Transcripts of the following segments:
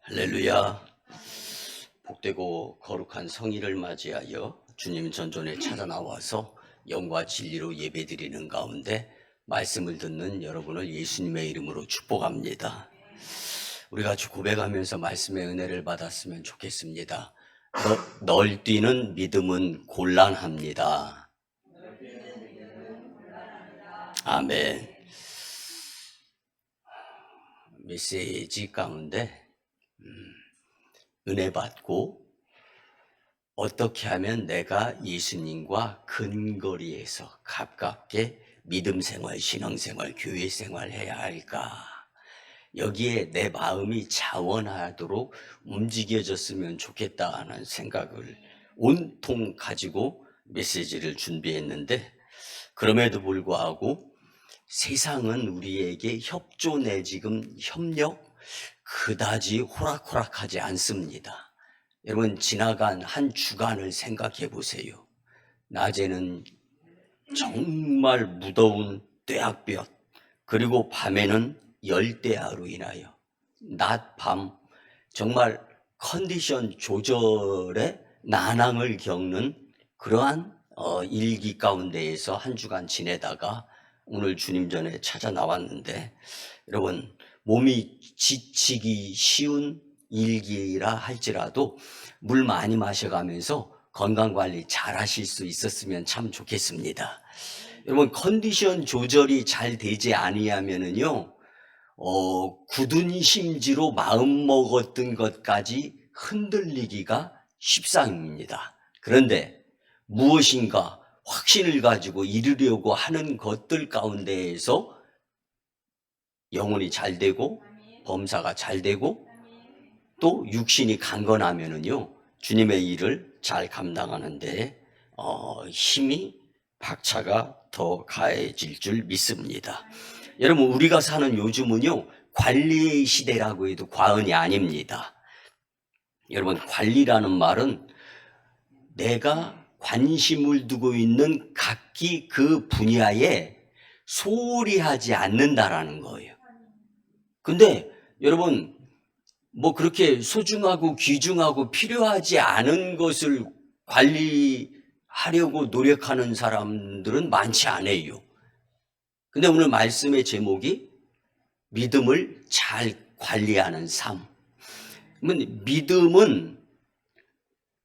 할렐루야. 복되고 거룩한 성일을 맞이하여 주님 전전에 찾아 나와서 영과 진리로 예배드리는 가운데 말씀을 듣는 여러분을 예수님의 이름으로 축복합니다. 우리 같이 고백하면서 말씀의 은혜를 받았으면 좋겠습니다. 널뛰는 믿음은 곤란합니다. 아멘. 메시지 가운데 은혜 받고 어떻게 하면 내가 예수님과 근거리에서 가깝게 믿음 생활, 신앙 생활, 교회 생활 해야 할까? 여기에 내 마음이 자원하도록 움직여졌으면 좋겠다는 생각을 온통 가지고 메시지를 준비했는데, 그럼에도 불구하고 세상은 우리에게 협조 지금 협력 그다지 호락호락하지 않습니다. 여러분, 지나간 한 주간을 생각해 보세요. 낮에는 정말 무더운 떼약볕, 그리고 밤에는 열대야로 인하여 낮, 밤 정말 컨디션 조절에 난항을 겪는 그러한 일기 가운데에서 한 주간 지내다가 오늘 주님 전에 찾아 나왔는데, 여러분, 몸이 지치기 쉬운 일기라 할지라도 물 많이 마셔가면서 건강관리 잘 하실 수 있었으면 참 좋겠습니다. 여러분, 컨디션 조절이 잘 되지 아니하면은요, 굳은 심지로 마음 먹었던 것까지 흔들리기가 십상입니다. 그런데 무엇인가 확신을 가지고 이루려고 하는 것들 가운데에서 영혼이 잘 되고 범사가 잘 되고 또 육신이 강건하면은요, 주님의 일을 잘 감당하는데 힘이 박차가 더 가해질 줄 믿습니다. 여러분, 우리가 사는 요즘은요, 관리의 시대라고 해도 과언이 아닙니다. 여러분, 관리라는 말은 내가 관심을 두고 있는 각기 그 분야에 소홀히 하지 않는다라는 거예요. 근데 여러분, 뭐 그렇게 소중하고 귀중하고 필요하지 않은 것을 관리하려고 노력하는 사람들은 많지 않아요. 근데 오늘 말씀의 제목이 믿음을 잘 관리하는 삶. 믿음은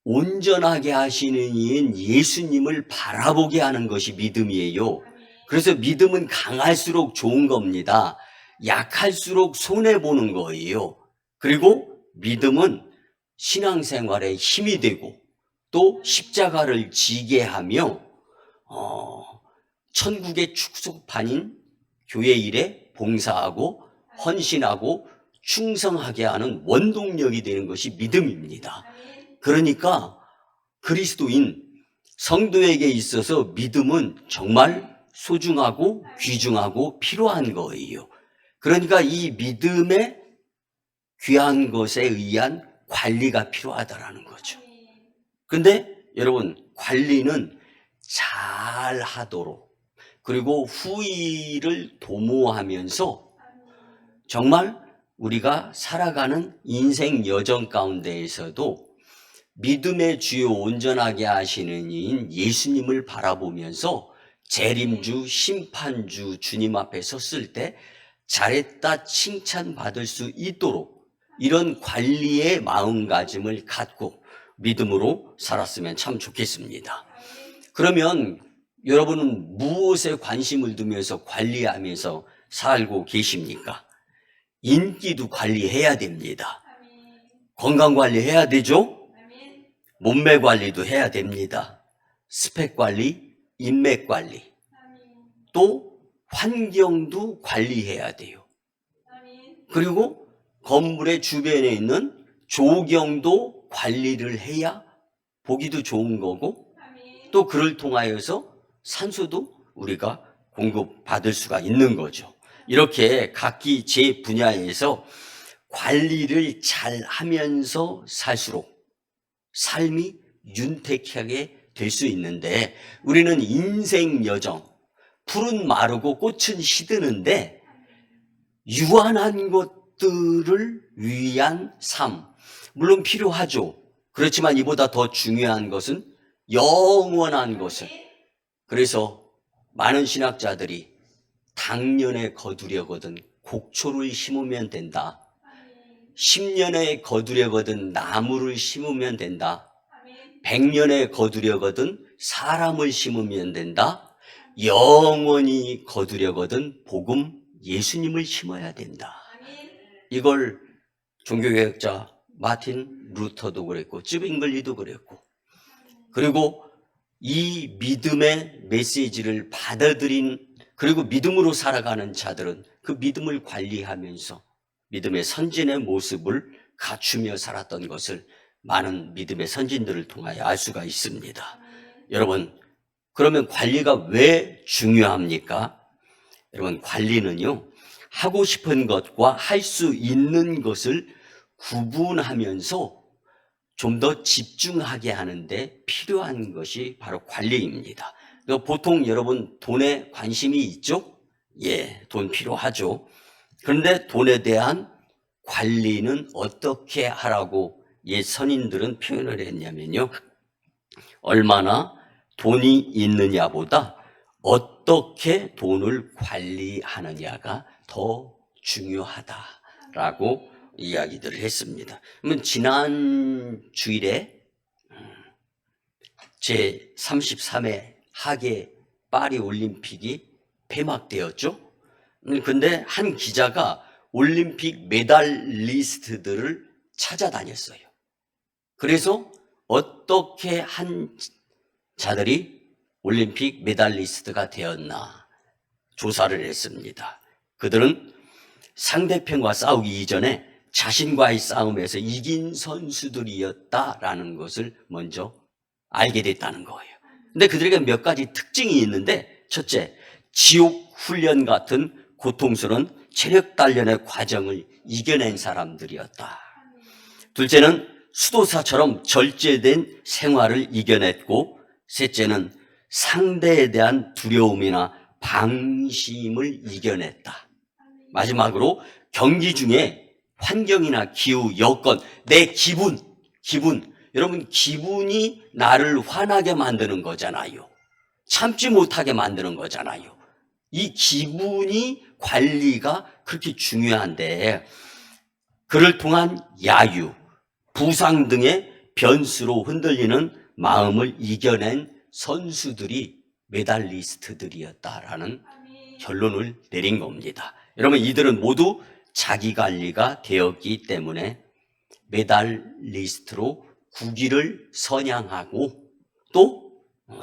온전하게 하시는 이인 예수님을 바라보게 하는 것이 믿음이에요. 그래서 믿음은 강할수록 좋은 겁니다. 약할수록 손해보는 거예요. 그리고 믿음은 신앙생활에 힘이 되고 또 십자가를 지게 하며 천국의 축소판인 교회 일에 봉사하고 헌신하고 충성하게 하는 원동력이 되는 것이 믿음입니다. 그러니까 그리스도인 성도에게 있어서 믿음은 정말 소중하고 귀중하고 필요한 거예요. 그러니까 이 믿음의 귀한 것에 의한 관리가 필요하다라는 거죠. 근데 여러분, 관리는 잘 하도록, 그리고 후의를 도모하면서 정말 우리가 살아가는 인생 여정 가운데에서도 믿음의 주요 온전하게 하시는 이인 예수님을 바라보면서 재림주, 심판주 주님 앞에 섰을 때 잘했다 칭찬받을 수 있도록 이런 관리의 마음가짐을 갖고 믿음으로 살았으면 참 좋겠습니다. 그러면 여러분은 무엇에 관심을 두면서 관리하면서 살고 계십니까? 인기도 관리해야 됩니다. 건강 관리해야 되죠? 몸매 관리도 해야 됩니다. 스펙 관리, 인맥 관리, 또 환경도 관리해야 돼요. 그리고 건물의 주변에 있는 조경도 관리를 해야 보기도 좋은 거고, 또 그를 통하여서 산소도 우리가 공급받을 수가 있는 거죠. 이렇게 각기 제 분야에서 관리를 잘 하면서 살수록 삶이 윤택하게 될 수 있는데, 우리는 인생 여정, 풀은 마르고 꽃은 시드는데 유한한 것 그것들을 위한 삶, 물론 필요하죠. 그렇지만 이보다 더 중요한 것은 영원한 것을. 그래서 많은 신학자들이 당년에 거두려거든 곡초를 심으면 된다. 10년에 거두려거든 나무를 심으면 된다. 100년에 거두려거든 사람을 심으면 된다. 영원히 거두려거든 복음 예수님을 심어야 된다. 이걸 종교개혁자 마틴 루터도 그랬고 집 잉글리도 그랬고, 그리고 이 믿음의 메시지를 받아들인, 그리고 믿음으로 살아가는 자들은 그 믿음을 관리하면서 믿음의 선진의 모습을 갖추며 살았던 것을 많은 믿음의 선진들을 통하여 알 수가 있습니다. 여러분, 그러면 관리가 왜 중요합니까? 여러분, 관리는요, 하고 싶은 것과 할 수 있는 것을 구분하면서 좀 더 집중하게 하는데 필요한 것이 바로 관리입니다. 보통 여러분 돈에 관심이 있죠? 예, 돈 필요하죠. 그런데 돈에 대한 관리는 어떻게 하라고 옛 선인들은 표현을 했냐면요, 얼마나 돈이 있느냐보다 어떻게 돈을 관리하느냐가 더 중요하다라고 이야기들을 했습니다. 그러면 지난 주일에 제33회 하계 파리 올림픽이 폐막되었죠. 근데 한 기자가 올림픽 메달리스트들을 찾아다녔어요. 그래서 어떻게 한 자들이 올림픽 메달리스트가 되었나 조사를 했습니다. 그들은 상대편과 싸우기 이전에 자신과의 싸움에서 이긴 선수들이었다라는 것을 먼저 알게 됐다는 거예요. 근데 그들에게 몇 가지 특징이 있는데, 첫째, 지옥 훈련 같은 고통스러운 체력 단련의 과정을 이겨낸 사람들이었다. 둘째는 수도사처럼 절제된 생활을 이겨냈고, 셋째는 상대에 대한 두려움이나 방심을 이겨냈다. 마지막으로 경기 중에 환경이나 기후, 여건, 내 기분, 여러분 기분이 나를 화나게 만드는 거잖아요. 참지 못하게 만드는 거잖아요. 이 기분이 관리가 그렇게 중요한데, 그를 통한 야유, 부상 등의 변수로 흔들리는 마음을 이겨낸 선수들이 메달리스트들이었다라는 결론을 내린 겁니다. 여러분, 이들은 모두 자기관리가 되었기 때문에 메달리스트로 국위를 선양하고 또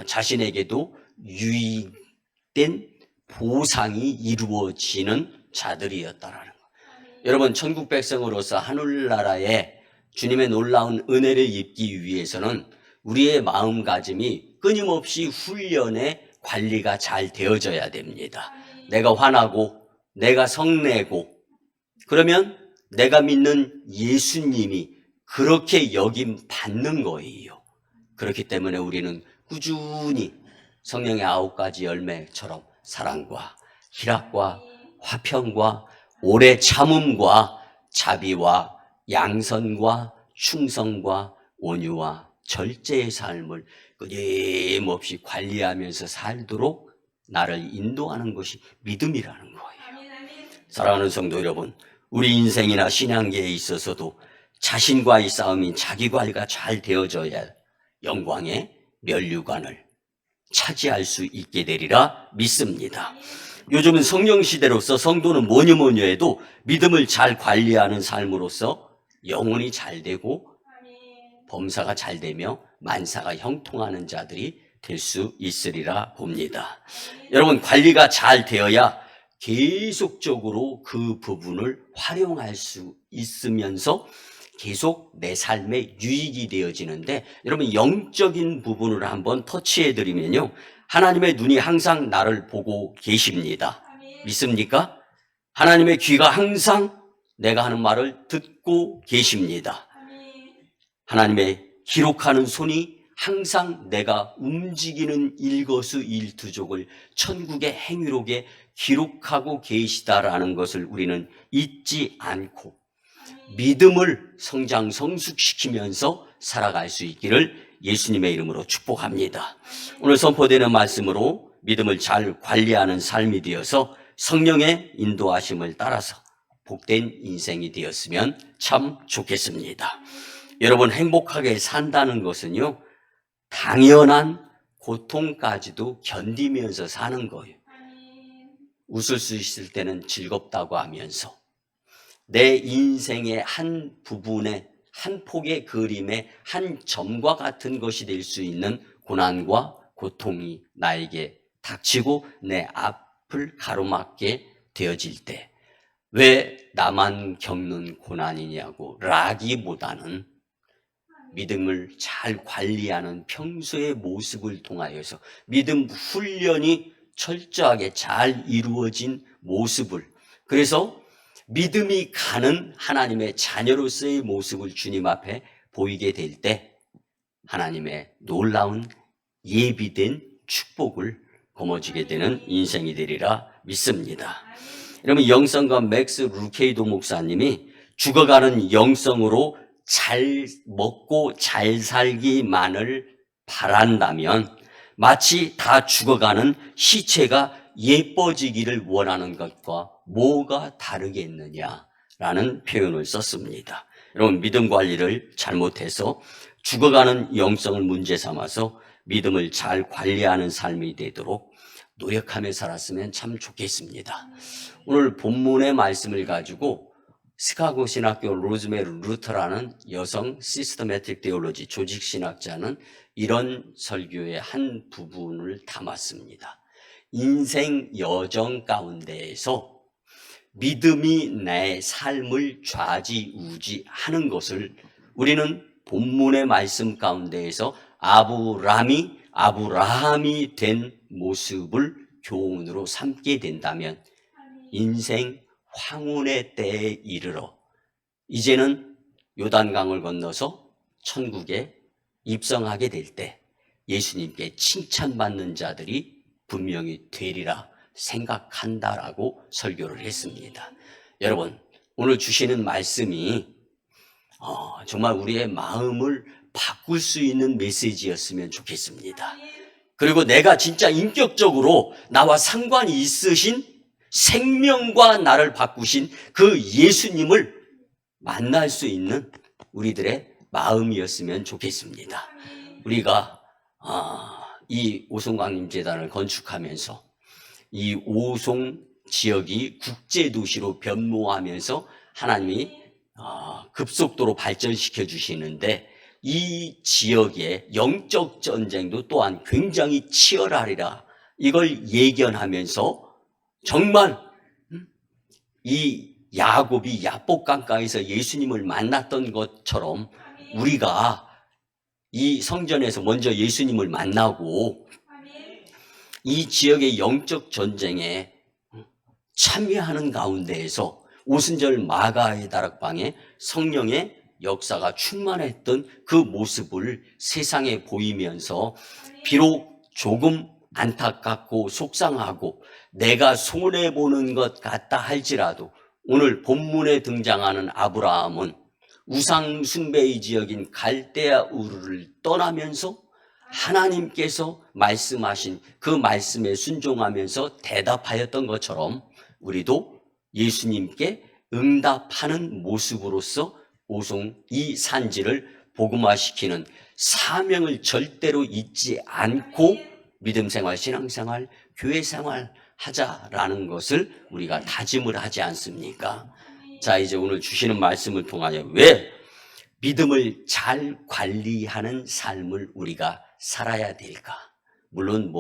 자신에게도 유익된 보상이 이루어지는 자들이었다라는 것. 여러분, 천국 백성으로서 하늘나라에 주님의 놀라운 은혜를 입기 위해서는 우리의 마음가짐이 끊임없이 훈련에 관리가 잘 되어져야 됩니다. 내가 화나고 내가 성내고, 그러면 내가 믿는 예수님이 그렇게 여김 받는 거예요. 그렇기 때문에 우리는 꾸준히 성령의 9가지 열매처럼 사랑과 희락과 화평과 오래 참음과 자비와 양선과 충성과 온유와 절제의 삶을 끊임없이 관리하면서 살도록 나를 인도하는 것이 믿음이라는 거예요. 사랑하는 성도 여러분, 우리 인생이나 신앙계에 있어서도 자신과의 싸움인 자기관리가 잘 되어져야 영광의 면류관을 차지할 수 있게 되리라 믿습니다. 요즘은 성령시대로서 성도는 뭐니 해도 믿음을 잘 관리하는 삶으로서 영혼이 잘 되고 범사가 잘 되며 만사가 형통하는 자들이 될 수 있으리라 봅니다. 여러분, 관리가 잘 되어야 계속적으로 그 부분을 활용할 수 있으면서 계속 내 삶에 유익이 되어지는데, 여러분 영적인 부분을 한번 터치해 드리면요, 하나님의 눈이 항상 나를 보고 계십니다. 믿습니까? 하나님의 귀가 항상 내가 하는 말을 듣고 계십니다. 하나님의 기록하는 손이 항상 내가 움직이는 일거수일투족을 천국의 행위록에 기록하고 계시다라는 것을 우리는 잊지 않고 믿음을 성장 성숙시키면서 살아갈 수 있기를 예수님의 이름으로 축복합니다. 오늘 선포되는 말씀으로 믿음을 잘 관리하는 삶이 되어서 성령의 인도하심을 따라서 복된 인생이 되었으면 참 좋겠습니다. 여러분, 행복하게 산다는 것은요, 당연한 고통까지도 견디면서 사는 거예요. 웃을 수 있을 때는 즐겁다고 하면서 내 인생의 한 부분의 한 폭의 그림의 한 점과 같은 것이 될 수 있는 고난과 고통이 나에게 닥치고 내 앞을 가로막게 되어질 때 왜 나만 겪는 고난이냐고 라기보다는 믿음을 잘 관리하는 평소의 모습을 통하여서 믿음 훈련이 철저하게 잘 이루어진 모습을, 그래서 믿음이 가는 하나님의 자녀로서의 모습을 주님 앞에 보이게 될 때 하나님의 놀라운 예비된 축복을 거머쥐게 되는 인생이 되리라 믿습니다. 여러분, 영성가 맥스 루케이도 목사님이 죽어가는 영성으로 잘 먹고 잘 살기만을 바란다면 마치 다 죽어가는 시체가 예뻐지기를 원하는 것과 뭐가 다르겠느냐라는 표현을 썼습니다. 여러분, 믿음 관리를 잘못해서 죽어가는 영성을 문제 삼아서 믿음을 잘 관리하는 삶이 되도록 노력하며 살았으면 참 좋겠습니다. 오늘 본문의 말씀을 가지고 시카고 신학교 로즈메리 루터라는 여성 시스테매틱 테올로지 조직신학자는 이런 설교의 한 부분을 담았습니다. 인생 여정 가운데에서 믿음이 내 삶을 좌지우지하는 것을 우리는 본문의 말씀 가운데에서 아브라함이 된 모습을 교훈으로 삼게 된다면 인생 황혼의 때에 이르러 이제는 요단강을 건너서 천국에 입성하게 될 때 예수님께 칭찬받는 자들이 분명히 되리라 생각한다라고 설교를 했습니다. 여러분, 오늘 주시는 말씀이 정말 우리의 마음을 바꿀 수 있는 메시지였으면 좋겠습니다. 그리고 내가 진짜 인격적으로 나와 상관이 있으신 생명과 나를 바꾸신 그 예수님을 만날 수 있는 우리들의 마음이었으면 좋겠습니다. 우리가 이 오송강림재단을 건축하면서 이 오송 지역이 국제도시로 변모하면서 하나님이 급속도로 발전시켜 주시는데 이 지역의 영적 전쟁도 또한 굉장히 치열하리라, 이걸 예견하면서 정말 이 야곱이 야복강가에서 예수님을 만났던 것처럼 우리가 이 성전에서 먼저 예수님을 만나고 이 지역의 영적 전쟁에 참여하는 가운데에서 오순절 마가의 다락방에 성령의 역사가 충만했던 그 모습을 세상에 보이면서 비록 조금 안타깝고 속상하고 내가 손해보는 것 같다 할지라도 오늘 본문에 등장하는 아브라함은 우상 숭배의 지역인 갈대아 우르를 떠나면서 하나님께서 말씀하신 그 말씀에 순종하면서 대답하였던 것처럼 우리도 예수님께 응답하는 모습으로서 오송 이 산지를 복음화시키는 사명을 절대로 잊지 않고 믿음 생활, 신앙 생활, 교회 생활 하자라는 것을 우리가 다짐을 하지 않습니까? 자, 이제 오늘 주시는 말씀을 통하여 왜 믿음을 잘 관리하는 삶을 우리가 살아야 될까? 물론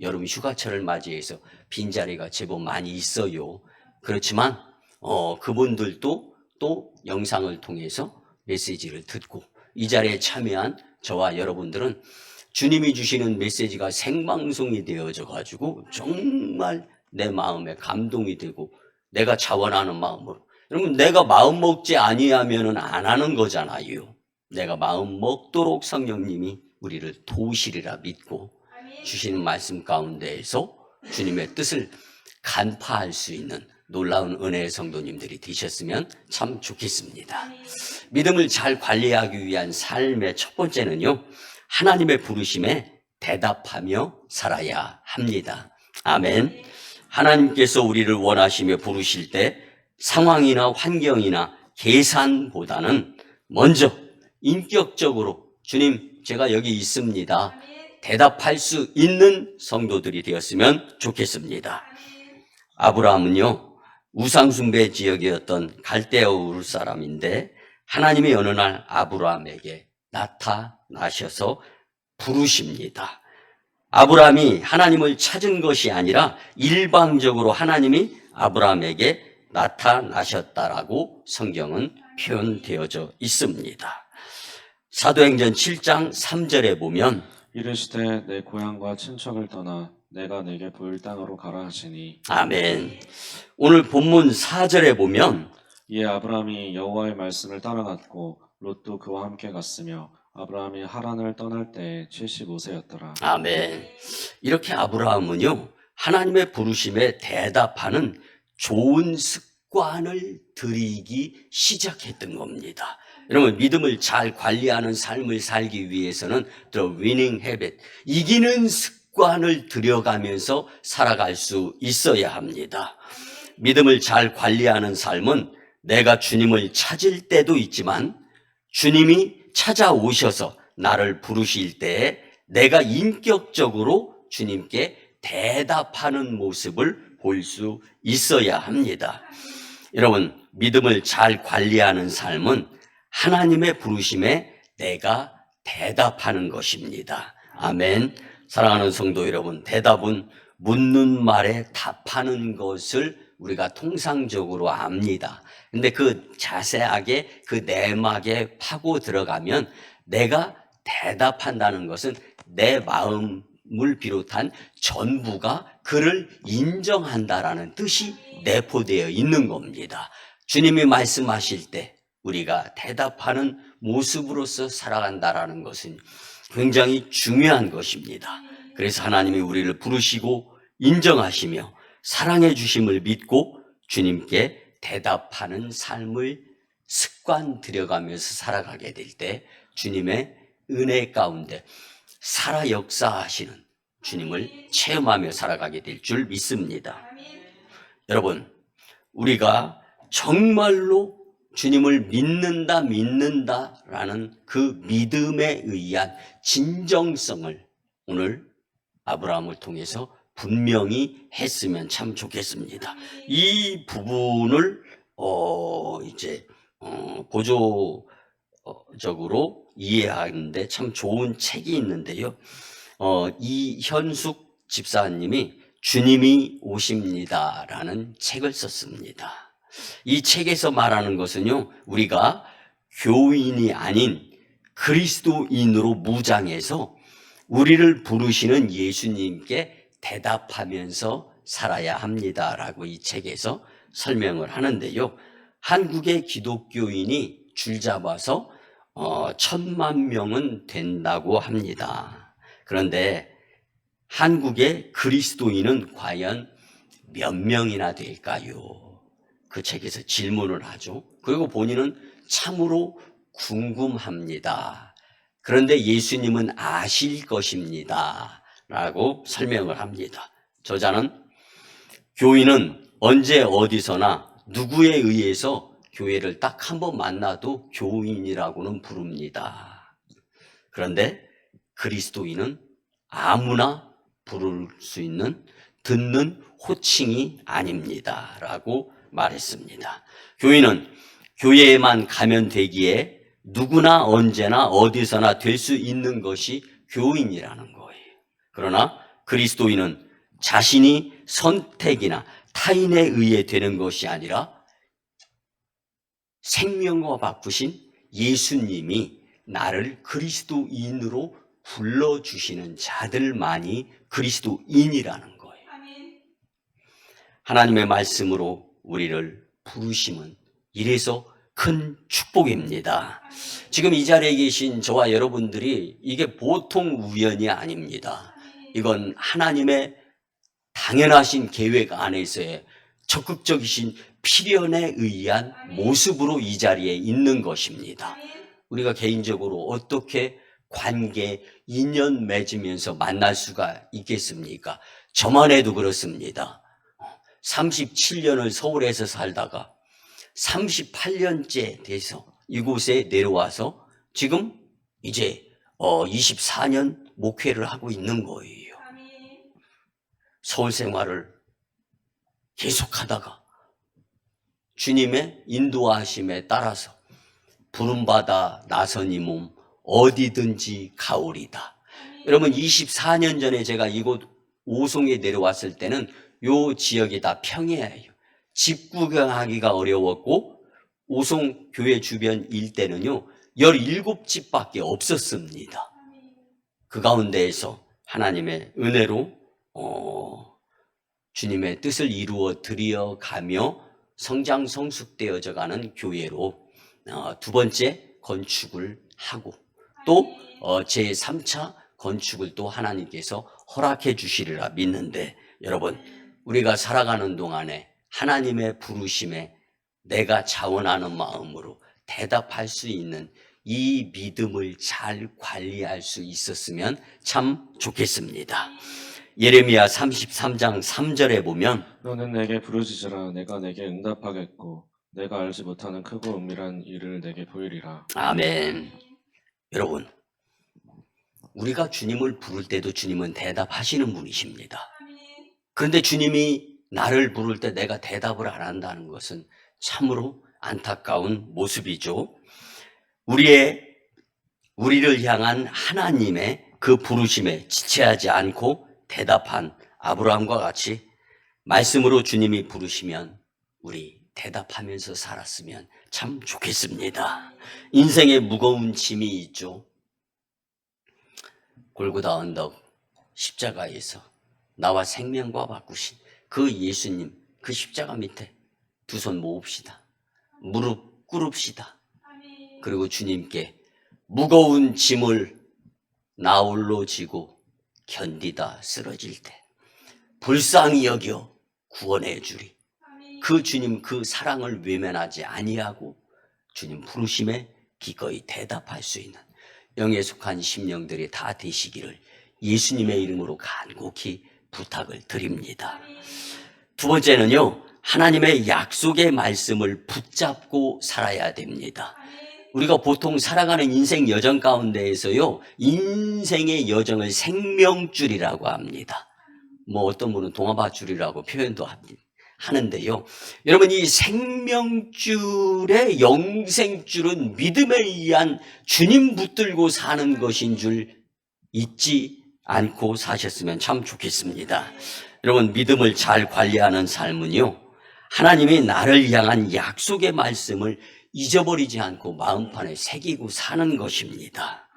여름 휴가철을 맞이해서 빈자리가 제법 많이 있어요. 그렇지만 그분들도 또 영상을 통해서 메시지를 듣고 이 자리에 참여한 저와 여러분들은 주님이 주시는 메시지가 생방송이 되어져 가지고 정말 내 마음에 감동이 되고 내가 자원하는 마음으로, 여러분, 내가 마음 먹지 아니하면은 안 하는 거잖아요. 내가 마음 먹도록 성령님이 우리를 도우시리라 믿고 주시는 말씀 가운데에서 주님의 뜻을 간파할 수 있는 놀라운 은혜의 성도님들이 되셨으면 참 좋겠습니다. 믿음을 잘 관리하기 위한 삶의 첫 번째는요, 하나님의 부르심에 대답하며 살아야 합니다. 아멘. 하나님께서 우리를 원하시며 부르실 때 상황이나 환경이나 계산보다는 먼저 인격적으로 주님, 제가 여기 있습니다. 대답할 수 있는 성도들이 되었으면 좋겠습니다. 아브라함은요, 우상숭배 지역이었던 갈대아 우르 사람인데 하나님이 어느 날 아브라함에게 나타나셔서 부르십니다. 아브라함이 하나님을 찾은 것이 아니라 일방적으로 하나님이 아브라함에게 나타나셨다라고 성경은 표현되어져 있습니다. 사도행전 7장 3절에 보면 이르시되 내 고향과 친척을 떠나 내가 내게 보일 땅으로 가라 하시니. 아멘. 오늘 본문 4절에 보면 이에 아브라함이 여호와의 말씀을 따라갔고 롯도 그와 함께 갔으며 아브라함이 하란을 떠날 때 75세였더라. 아멘. 이렇게 아브라함은요, 하나님의 부르심에 대답하는 좋은 습관을 들이기 시작했던 겁니다. 여러분, 믿음을 잘 관리하는 삶을 살기 위해서는 the winning habit, 이기는 습관을 들여가면서 살아갈 수 있어야 합니다. 믿음을 잘 관리하는 삶은 내가 주님을 찾을 때도 있지만 주님이 찾아오셔서 나를 부르실 때에 내가 인격적으로 주님께 대답하는 모습을 볼 수 있어야 합니다. 여러분, 믿음을 잘 관리하는 삶은 하나님의 부르심에 내가 대답하는 것입니다. 아멘. 사랑하는 성도 여러분, 대답은 묻는 말에 답하는 것을 우리가 통상적으로 압니다. 근데 그 자세하게 그 내막에 파고 들어가면 내가 대답한다는 것은 내 마음을 비롯한 전부가 그를 인정한다라는 뜻이 내포되어 있는 겁니다. 주님이 말씀하실 때 우리가 대답하는 모습으로서 살아간다라는 것은 굉장히 중요한 것입니다. 그래서 하나님이 우리를 부르시고 인정하시며 사랑해 주심을 믿고 주님께 대답하는 삶을 습관 들여가면서 살아가게 될 때 주님의 은혜 가운데 살아 역사하시는 주님을 체험하며 살아가게 될 줄 믿습니다. 여러분, 우리가 정말로 주님을 믿는다라는 그 믿음에 의한 진정성을 오늘 아브라함을 통해서 분명히 했으면 참 좋겠습니다. 이 부분을 보조적으로 이해하는데 참 좋은 책이 있는데요. 이현숙 집사님이 주님이 오십니다라는 책을 썼습니다. 이 책에서 말하는 것은요, 우리가 교인이 아닌 그리스도인으로 무장해서 우리를 부르시는 예수님께 대답하면서 살아야 합니다라고 이 책에서 설명을 하는데요. 한국의 기독교인이 줄잡아서 1,000만 명은 된다고 합니다. 그런데 한국의 그리스도인은 과연 몇 명이나 될까요? 그 책에서 질문을 하죠. 그리고 본인은 참으로 궁금합니다. 그런데 예수님은 아실 것입니다. 라고 설명을 합니다. 저자는 교인은 언제 어디서나 누구에 의해서 교회를 딱 한 번 만나도 교인이라고는 부릅니다. 그런데 그리스도인은 아무나 부를 수 있는 듣는 호칭이 아닙니다. 라고 말했습니다. 교인은 교회에만 가면 되기에 누구나 언제나 어디서나 될 수 있는 것이 교인이라는 거예요. 그러나 그리스도인은 자신이 선택이나 타인에 의해 되는 것이 아니라 생명과 바꾸신 예수님이 나를 그리스도인으로 불러주시는 자들만이 그리스도인이라는 거예요. 하나님의 말씀으로 우리를 부르심은 이래서 큰 축복입니다. 지금 이 자리에 계신 저와 여러분들이 이게 보통 우연이 아닙니다. 이건 하나님의 당연하신 계획 안에서의 적극적이신 필연에 의한 모습으로 이 자리에 있는 것입니다. 우리가 개인적으로 어떻게 관계, 인연 맺으면서 만날 수가 있겠습니까? 저만 해도 그렇습니다. 37년을 서울에서 살다가 38년째 돼서 이곳에 내려와서 지금 이제 24년 목회를 하고 있는 거예요. 서울 생활을 계속하다가 주님의 인도하심에 따라서 부름받아 나선 이 몸 어디든지 가오리다. 여러분 24년 전에 제가 이곳 오송에 내려왔을 때는 요 지역이 다 평야예요. 집 구경하기가 어려웠고 오송 교회 주변 일대는요 17집밖에 없었습니다. 그 가운데에서 하나님의 은혜로 주님의 뜻을 이루어 드려가며 성장 성숙되어져 가는 교회로 두 번째 건축을 하고 또 제3차 건축을 또 하나님께서 허락해 주시리라 믿는데, 여러분 우리가 살아가는 동안에 하나님의 부르심에 내가 자원하는 마음으로 대답할 수 있는 이 믿음을 잘 관리할 수 있었으면 참 좋겠습니다. 예레미야 33장 3절에 보면 너는 내게 부르짖으라. 내가 내게 응답하겠고 내가 알지 못하는 크고 은밀한 일을 내게 보이리라. 아멘. 여러분 우리가 주님을 부를 때도 주님은 대답하시는 분이십니다. 그런데 주님이 나를 부를 때 내가 대답을 안 한다는 것은 참으로 안타까운 모습이죠. 우리를 향한 하나님의 그 부르심에 지체하지 않고 대답한 아브라함과 같이 말씀으로 주님이 부르시면 우리 대답하면서 살았으면 참 좋겠습니다. 인생에 무거운 짐이 있죠. 골고다 언덕 십자가에서 나와 생명과 바꾸신 그 예수님, 그 십자가 밑에 두 손 모읍시다. 무릎 꿇읍시다. 그리고 주님께 무거운 짐을 나 홀로 지고 견디다 쓰러질 때 불쌍히 여겨 구원해 주리. 그 주님 그 사랑을 외면하지 아니하고 주님 부르심에 기꺼이 대답할 수 있는 영에 속한 심령들이 다 되시기를 예수님의 이름으로 간곡히 부탁을 드립니다. 두 번째는요, 하나님의 약속의 말씀을 붙잡고 살아야 됩니다. 우리가 보통 살아가는 인생 여정 가운데에서요, 인생의 여정을 생명줄이라고 합니다. 뭐 어떤 분은 동화밧줄이라고 표현도 하는데요. 여러분 이 생명줄의 영생줄은 믿음에 의한 주님 붙들고 사는 것인 줄 잊지 않고 사셨으면 참 좋겠습니다. 여러분 믿음을 잘 관리하는 삶은요, 하나님이 나를 향한 약속의 말씀을 잊어버리지 않고 마음판에 새기고 사는 것입니다.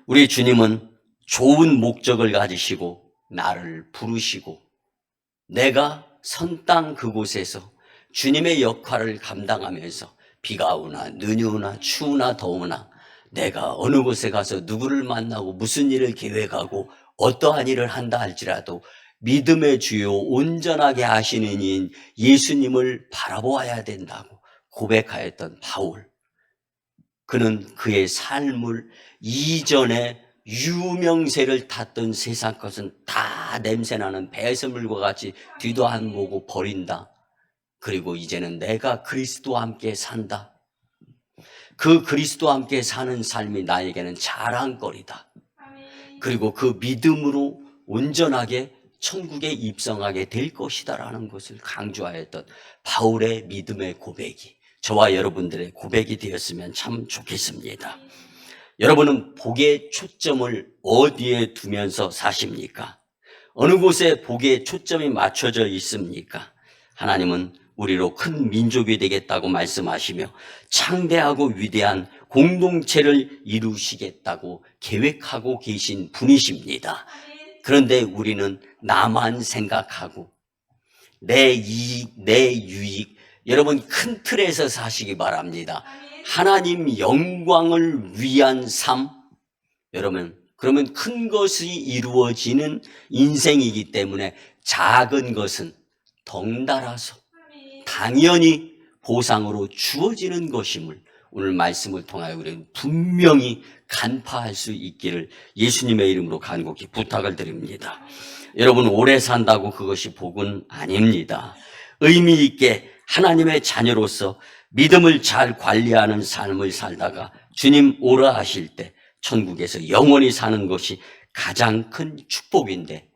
우리 주님은 좋은 목적을 가지시고 나를 부르시고 내가 선 땅 그곳에서 주님의 역할을 감당하면서 비가 오나 눈이 오나 추우나 더우나 내가 어느 곳에 가서 누구를 만나고 무슨 일을 계획하고 어떠한 일을 한다 할지라도 믿음의 주요 온전하게 하시는 이인 예수님을 바라보아야 된다고 고백하였던 바울. 그는 그의 삶을 이전에 유명세를 탔던 세상 것은 다 냄새나는 배설물과 같이 뒤도 안 보고 버린다. 그리고 이제는 내가 그리스도와 함께 산다. 그 그리스도와 함께 사는 삶이 나에게는 자랑거리다. 그리고 그 믿음으로 온전하게 천국에 입성하게 될 것이다라는 것을 강조하였던 바울의 믿음의 고백이 저와 여러분들의 고백이 되었으면 참 좋겠습니다. 여러분은 복의 초점을 어디에 두면서 사십니까? 어느 곳에 복의 초점이 맞춰져 있습니까? 하나님은 우리로 큰 민족이 되겠다고 말씀하시며 창대하고 위대한 공동체를 이루시겠다고 계획하고 계신 분이십니다. 그런데 우리는 나만 생각하고 내 이익, 내 유익, 여러분 큰 틀에서 사시기 바랍니다. 하나님 영광을 위한 삶, 여러분 그러면 큰 것이 이루어지는 인생이기 때문에 작은 것은 덩달아서 당연히 보상으로 주어지는 것임을 오늘 말씀을 통하여 우리는 분명히 간파할 수 있기를 예수님의 이름으로 간곡히 부탁을 드립니다. 여러분, 오래 산다고 그것이 복은 아닙니다. 의미 있게 하나님의 자녀로서 믿음을 잘 관리하는 삶을 살다가 주님 오라 하실 때 천국에서 영원히 사는 것이 가장 큰 축복인데,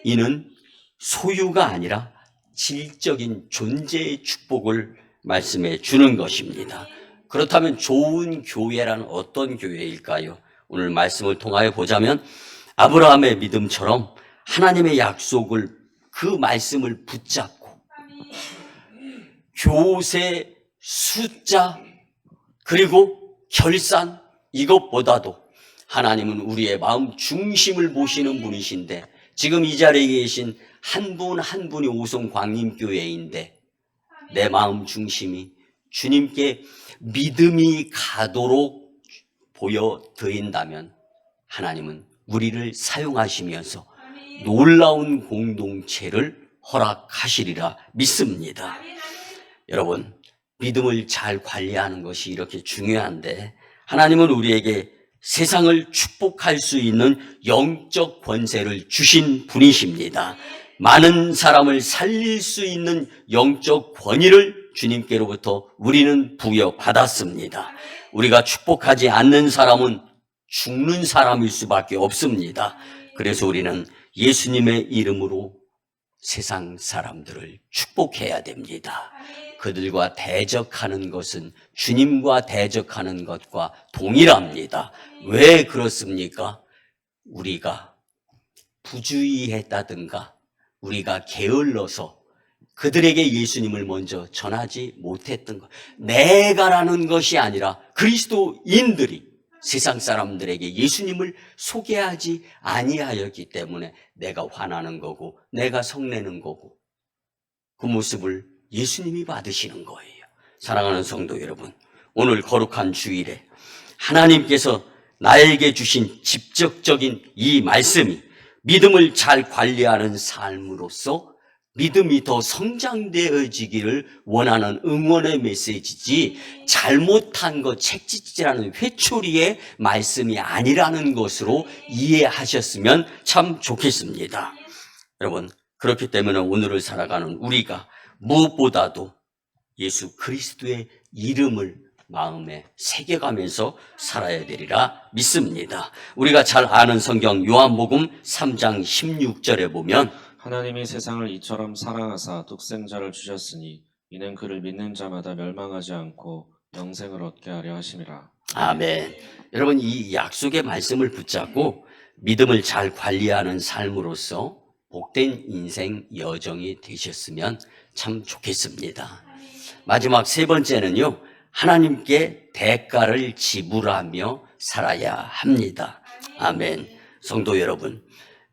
이는 소유가 아니라 질적인 존재의 축복을 말씀해 주는 것입니다. 그렇다면 좋은 교회란 어떤 교회일까요? 오늘 말씀을 통하여 보자면 아브라함의 믿음처럼 하나님의 약속을, 그 말씀을 붙잡고 교세, 숫자, 그리고 결산, 이것보다도 하나님은 우리의 마음 중심을 보시는 분이신데, 지금 이 자리에 계신 한 분 한 분이 오송 광림교회인데 내 마음 중심이 주님께 믿음이 가도록 보여드린다면 하나님은 우리를 사용하시면서 놀라운 공동체를 허락하시리라 믿습니다. 여러분, 믿음을 잘 관리하는 것이 이렇게 중요한데, 하나님은 우리에게 세상을 축복할 수 있는 영적 권세를 주신 분이십니다. 많은 사람을 살릴 수 있는 영적 권위를 주님께로부터 우리는 부여받았습니다. 우리가 축복하지 않는 사람은 죽는 사람일 수밖에 없습니다. 그래서 우리는 예수님의 이름으로 세상 사람들을 축복해야 됩니다. 그들과 대적하는 것은 주님과 대적하는 것과 동일합니다. 왜 그렇습니까? 우리가 부주의했다든가 우리가 게을러서 그들에게 예수님을 먼저 전하지 못했던 것, 내가라는 것이 아니라 그리스도인들이 세상 사람들에게 예수님을 소개하지 아니하였기 때문에 내가 화나는 거고 내가 성내는 거고, 그 모습을 예수님이 받으시는 거예요. 사랑하는 성도 여러분, 오늘 거룩한 주일에 하나님께서 나에게 주신 직접적인 이 말씀이 믿음을 잘 관리하는 삶으로서 믿음이 더 성장되어지기를 원하는 응원의 메시지지, 잘못한 것 책짓질하는 회초리의 말씀이 아니라는 것으로 이해하셨으면 참 좋겠습니다. 여러분, 그렇기 때문에 오늘을 살아가는 우리가 무엇보다도 예수 그리스도의 이름을 마음에 새겨가면서 살아야 되리라 믿습니다. 우리가 잘 아는 성경 요한복음 3장 16절에 보면 하나님이 세상을 이처럼 사랑하사 독생자를 주셨으니 이는 그를 믿는 자마다 멸망하지 않고 영생을 얻게 하려 하심이라. 아멘. 여러분, 이 약속의 말씀을 붙잡고 믿음을 잘 관리하는 삶으로서 복된 인생 여정이 되셨으면 참 좋겠습니다. 마지막 세 번째는요, 하나님께 대가를 지불하며 살아야 합니다. 아멘. 성도 여러분,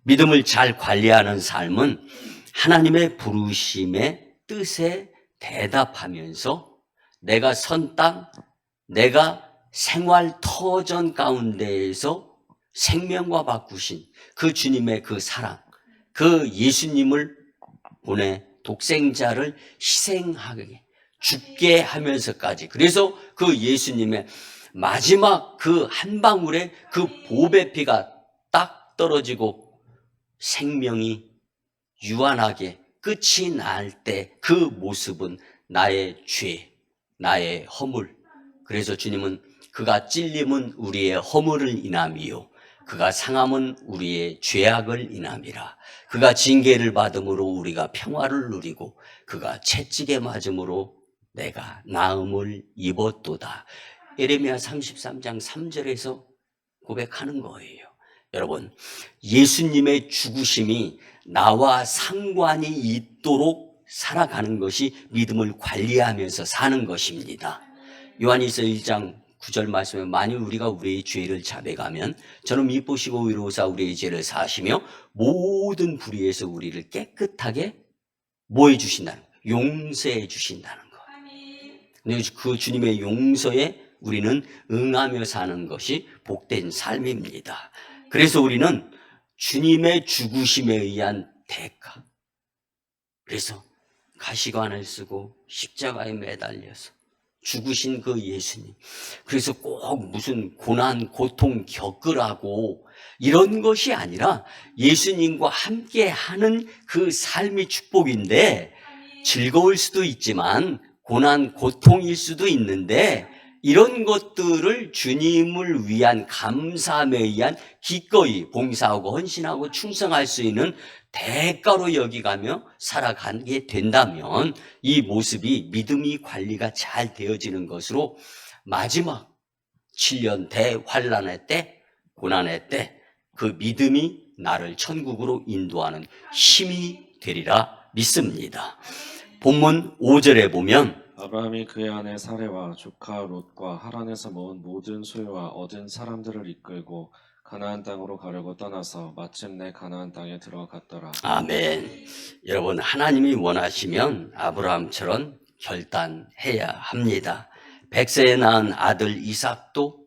믿음을 잘 관리하는 삶은 하나님의 부르심의 뜻에 대답하면서 내가 선 땅, 내가 생활 터전 가운데에서 생명과 바꾸신 그 주님의 그 사랑, 그 예수님을 보내 독생자를 희생하게 죽게 하면서까지, 그래서 그 예수님의 마지막 그 한 방울의 그 보배 피가 딱 떨어지고 생명이 유한하게 끝이 날 때 그 모습은 나의 죄, 나의 허물. 그래서 주님은 그가 찔림은 우리의 허물을 인함이요 그가 상함은 우리의 죄악을 인함이라. 그가 징계를 받음으로 우리가 평화를 누리고 그가 채찍에 맞음으로 내가 나음을 입었도다. 예레미야 33장 3절에서 고백하는 거예요. 여러분, 예수님의 죽으심이 나와 상관이 있도록 살아가는 것이 믿음을 관리하면서 사는 것입니다. 요한일서 1장 9절 말씀에 만일 우리가 우리의 죄를 자백하면 저는 미쁘시고 의로우사 우리의 죄를 사하시며 모든 불의에서 우리를 깨끗하게 뭐 해주신다는 거예요? 용서해 주신다는 거예요. 근데 그 주님의 용서에 우리는 응하며 사는 것이 복된 삶입니다. 그래서 우리는 주님의 죽으심에 의한 대가, 그래서 가시관을 쓰고 십자가에 매달려서 죽으신 그 예수님. 그래서 꼭 무슨 고난, 고통 겪으라고 이런 것이 아니라 예수님과 함께 하는 그 삶이 축복인데 즐거울 수도 있지만 고난, 고통일 수도 있는데 이런 것들을 주님을 위한 감사함에 의한 기꺼이 봉사하고 헌신하고 충성할 수 있는 대가로 여기가며 살아가게 된다면 이 모습이 믿음이 관리가 잘 되어지는 것으로 마지막 7년 대환란의 때, 고난의 때 그 믿음이 나를 천국으로 인도하는 힘이 되리라 믿습니다. 본문 5절에 보면 아브라함이 그의 아내 사레와 조카 롯과 하란에서 모은 모든 소유와 얻은 사람들을 이끌고 가나안 땅으로 가려고 떠나서 마침내 가나안 땅에 들어갔더라. 아멘. 여러분, 하나님이 원하시면 아브라함처럼 결단해야 합니다. 100세에 낳은 아들 이삭도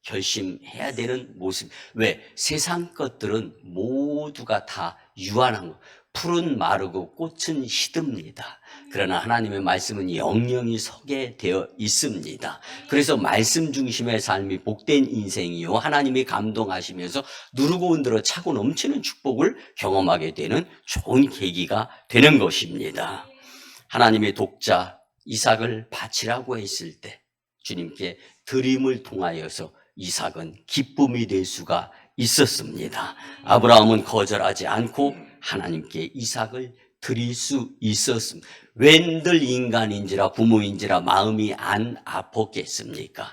결심해야 되는 모습. 왜? 세상 것들은 모두가 다 유한한 거. 풀은 마르고 꽃은 시듭니다. 그러나 하나님의 말씀은 영영이 서게 되어 있습니다. 그래서 말씀 중심의 삶이 복된 인생이요, 하나님이 감동하시면서 누르고 흔들어 차고 넘치는 축복을 경험하게 되는 좋은 계기가 되는 것입니다. 하나님의 독자 이삭을 바치라고 했을 때 주님께 드림을 통하여서 이삭은 기쁨이 될 수가 있었습니다. 아브라함은 거절하지 않고 하나님께 이삭을 드릴 수 있었습니다. 웬들 인간인지라 부모인지라 마음이 안 아팠겠습니까?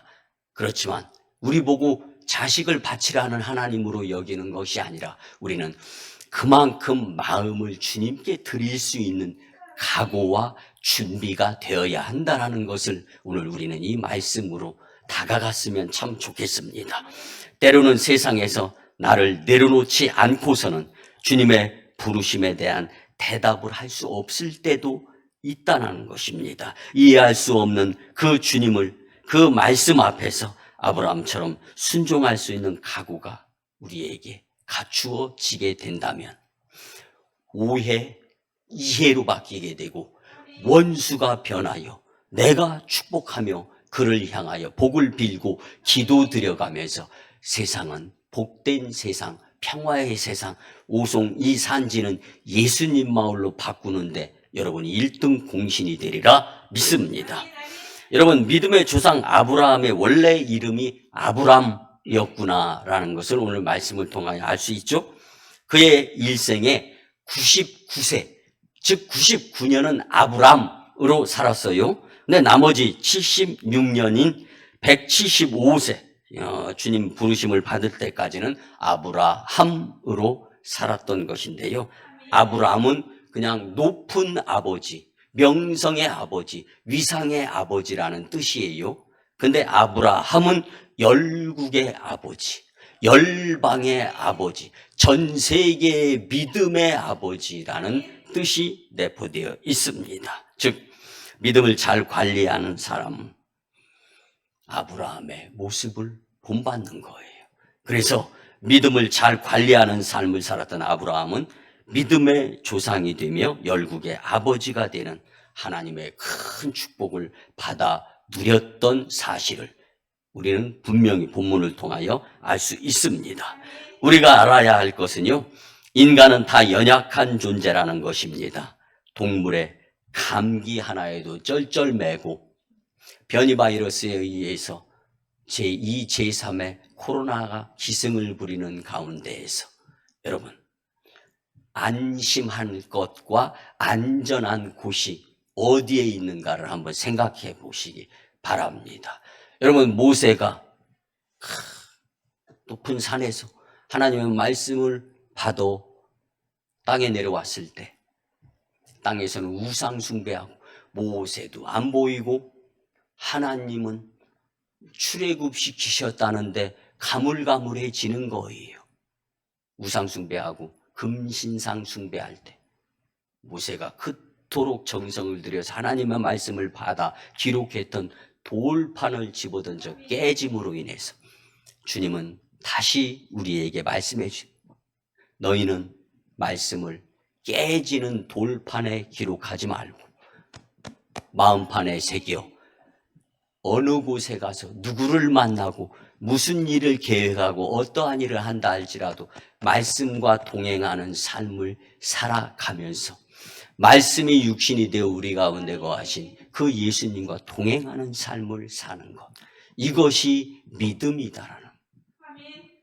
그렇지만 우리 보고 자식을 바치라는 하나님으로 여기는 것이 아니라 우리는 그만큼 마음을 주님께 드릴 수 있는 각오와 준비가 되어야 한다는 것을 오늘 우리는 이 말씀으로 다가갔으면 참 좋겠습니다. 때로는 세상에서 나를 내려놓지 않고서는 주님의 부르심에 대한 대답을 할 수 없을 때도 있다는 것입니다. 이해할 수 없는 그 주님을 그 말씀 앞에서 아브라함처럼 순종할 수 있는 각오가 우리에게 갖추어지게 된다면 오해, 이해로 바뀌게 되고 원수가 변하여 내가 축복하며 그를 향하여 복을 빌고 기도 드려가면서 세상은 복된 세상, 평화의 세상, 오송 이 산지는 예수님 마을로 바꾸는데 여러분이 1등 공신이 되리라 믿습니다. 여러분, 믿음의 조상 아브라함의 원래 이름이 아브람이었구나라는 것을 오늘 말씀을 통하여 알 수 있죠. 그의 일생에 99세, 즉 99년은 아브람으로 살았어요. 근데 나머지 76년인 175세 주님 부르심을 받을 때까지는 아브라함으로 살았던 것인데요. 아브라함은 그냥 높은 아버지, 명성의 아버지, 위상의 아버지라는 뜻이에요. 근데 아브라함은 열국의 아버지, 열방의 아버지, 전 세계의 믿음의 아버지라는 뜻이 내포되어 있습니다. 즉 믿음을 잘 관리하는 사람은 아브라함의 모습을 본받는 거예요. 그래서 믿음을 잘 관리하는 삶을 살았던 아브라함은 믿음의 조상이 되며 열국의 아버지가 되는 하나님의 큰 축복을 받아 누렸던 사실을 우리는 분명히 본문을 통하여 알 수 있습니다. 우리가 알아야 할 것은요, 인간은 다 연약한 존재라는 것입니다. 동물의 감기 하나에도 쩔쩔매고 변이 바이러스에 의해서 제2, 제3의 코로나가 기승을 부리는 가운데에서 여러분, 안심할 것과 안전한 곳이 어디에 있는가를 한번 생각해 보시기 바랍니다. 여러분, 모세가 높은 산에서 하나님의 말씀을 받아 땅에 내려왔을 때 땅에서는 우상 숭배하고 모세도 안 보이고 하나님은 출애굽시키셨다는데 가물가물해지는 거예요. 우상 숭배하고 금신상 숭배할 때 모세가 그토록 정성을 들여서 하나님의 말씀을 받아 기록했던 돌판을 집어던져 깨짐으로 인해서 주님은 다시 우리에게 말씀해 주십니다. 너희는 말씀을 깨지는 돌판에 기록하지 말고 마음판에 새겨 어느 곳에 가서 누구를 만나고 무슨 일을 계획하고 어떠한 일을 한다 할지라도 말씀과 동행하는 삶을 살아가면서 말씀이 육신이 되어 우리 가운데 거하신 그 예수님과 동행하는 삶을 사는 것, 이것이 믿음이다라는.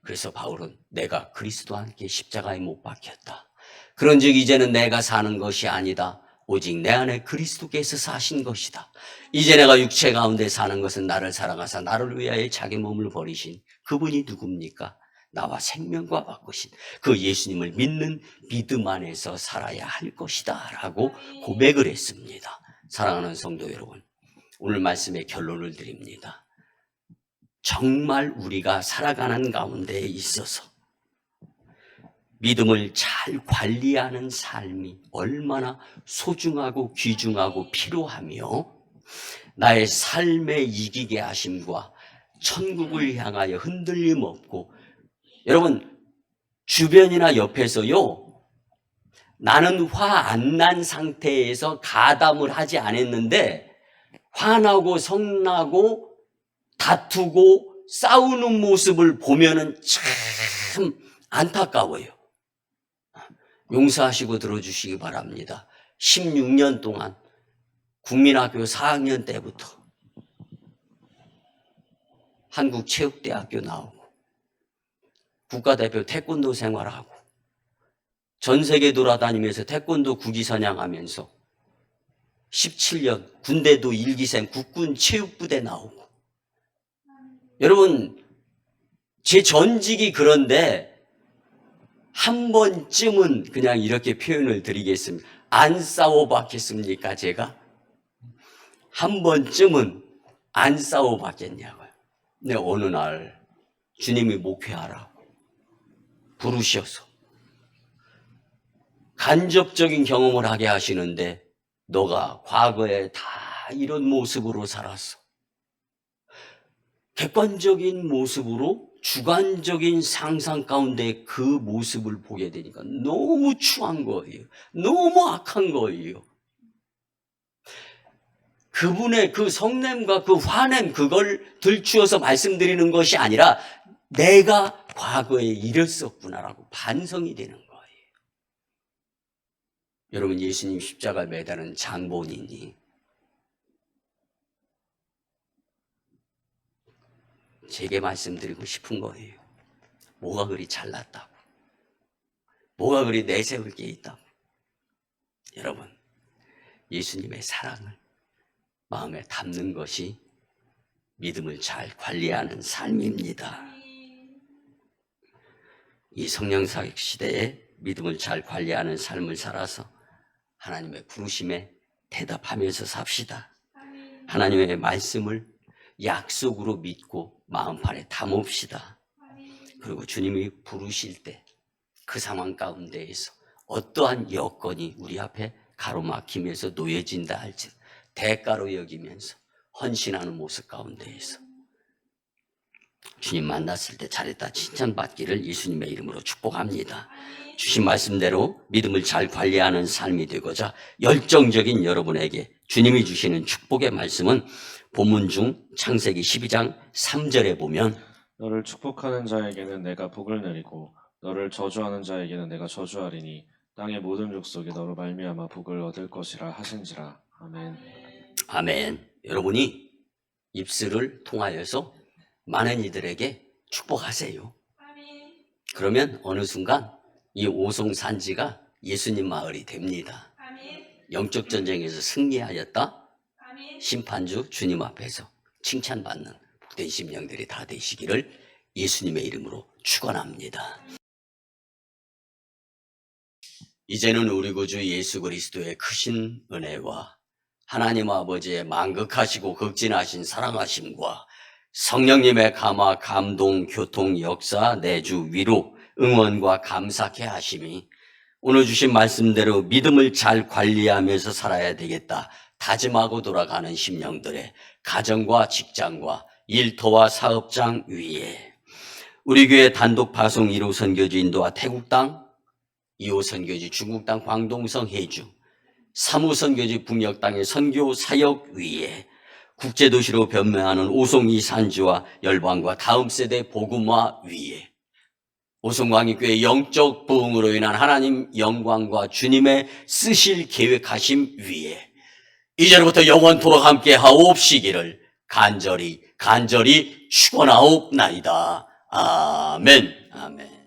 그래서 바울은 내가 그리스도와 함께 십자가에 못 박혔다. 그런즉 이제는 내가 사는 것이 아니다. 오직 내 안에 그리스도께서 사신 것이다. 이제 내가 육체 가운데 사는 것은 나를 사랑하사 나를 위하여 자기 몸을 버리신 그분이 누굽니까? 나와 생명과 바꾸신 그 예수님을 믿는 믿음 안에서 살아야 할 것이다 라고 고백을 했습니다. 사랑하는 성도 여러분, 오늘 말씀의 결론을 드립니다. 정말 우리가 살아가는 가운데에 있어서 믿음을 잘 관리하는 삶이 얼마나 소중하고 귀중하고 필요하며 나의 삶에 이기게 하심과 천국을 향하여 흔들림 없고, 여러분 주변이나 옆에서요, 나는 화 안 난 상태에서 가담을 하지 않았는데 화나고 성나고 다투고 싸우는 모습을 보면은 참 안타까워요. 용서하시고 들어주시기 바랍니다. 16년 동안 국민학교 4학년 때부터 한국체육대학교 나오고 국가대표 태권도 생활하고 전 세계 돌아다니면서 태권도 국기선양하면서 17년 군대도 일기생 국군 체육부대 나오고, 여러분 제 전직이 그런데 한 번쯤은 그냥 이렇게 표현을 드리겠습니다. 안 싸워봤겠습니까? 제가 한 번쯤은 안 싸워봤겠냐고요. 근데 어느 날 주님이 목회하라고 부르셔서 간접적인 경험을 하게 하시는데, 너가 과거에 다 이런 모습으로 살았어. 객관적인 모습으로 주관적인 상상 가운데 그 모습을 보게 되니까 너무 추한 거예요. 너무 악한 거예요. 그분의 그 성냄과 그 화냄, 그걸 들추어서 말씀드리는 것이 아니라 내가 과거에 이랬었구나라고 반성이 되는 거예요. 여러분, 예수님 십자가 매다는 장본인이 제게 말씀드리고 싶은 거예요. 뭐가 그리 잘났다고, 뭐가 그리 내세울 게 있다고. 여러분, 예수님의 사랑을 마음에 담는 것이 믿음을 잘 관리하는 삶입니다. 이 성령사역 시대에 믿음을 잘 관리하는 삶을 살아서 하나님의 부르심에 대답하면서 삽시다. 하나님의 말씀을 약속으로 믿고 마음판에 담읍시다. 그리고 주님이 부르실 때 그 상황 가운데에서 어떠한 여건이 우리 앞에 가로막히면서 놓여진다 할지 대가로 여기면서 헌신하는 모습 가운데에서 주님 만났을 때 잘했다 칭찬받기를 예수님의 이름으로 축복합니다. 주신 말씀대로 믿음을 잘 관리하는 삶이 되고자 열정적인 여러분에게 주님이 주시는 축복의 말씀은 본문 중 창세기 12장 3절에 보면, 너를 축복하는 자에게는 내가 복을 내리고 너를 저주하는 자에게는 내가 저주하리니 땅의 모든 족속이 너로 말미암아 복을 얻을 것이라 하신지라. 아멘. 아멘. 여러분이 입술을 통하여서 많은 이들에게 축복하세요. 그러면 어느 순간 이 오송산지가 예수님 마을이 됩니다. 영적 전쟁에서 승리하였다. 심판주 주님 앞에서 칭찬받는 복된 심령들이 다 되시기를 예수님의 이름으로 축원합니다. 이제는 우리 구주 예수 그리스도의 크신 은혜와 하나님 아버지의 만극하시고 극진하신 사랑하심과 성령님의 감화, 감동, 교통, 역사, 내주, 위로, 응원과 감사케 하심이 오늘 주신 말씀대로 믿음을 잘 관리하면서 살아야 되겠다 다짐하고 돌아가는 심령들의 가정과 직장과 일터와 사업장 위에 우리 교회 단독 파송 1호 선교지 인도와 태국 땅 2호 선교지 중국 땅 광동성 해주, 3호 선교지 북녘 땅의 선교 사역 위에 국제도시로 변모하는 오송리 산지와 열방과 다음 세대 복음화 위에 오송광익교회 영적 부흥으로 인한 하나님 영광과 주님의 쓰실 계획하심 위에 이제로부터 영원토록 함께 하옵시기를 간절히 축원하옵나이다. 아멘. 아멘.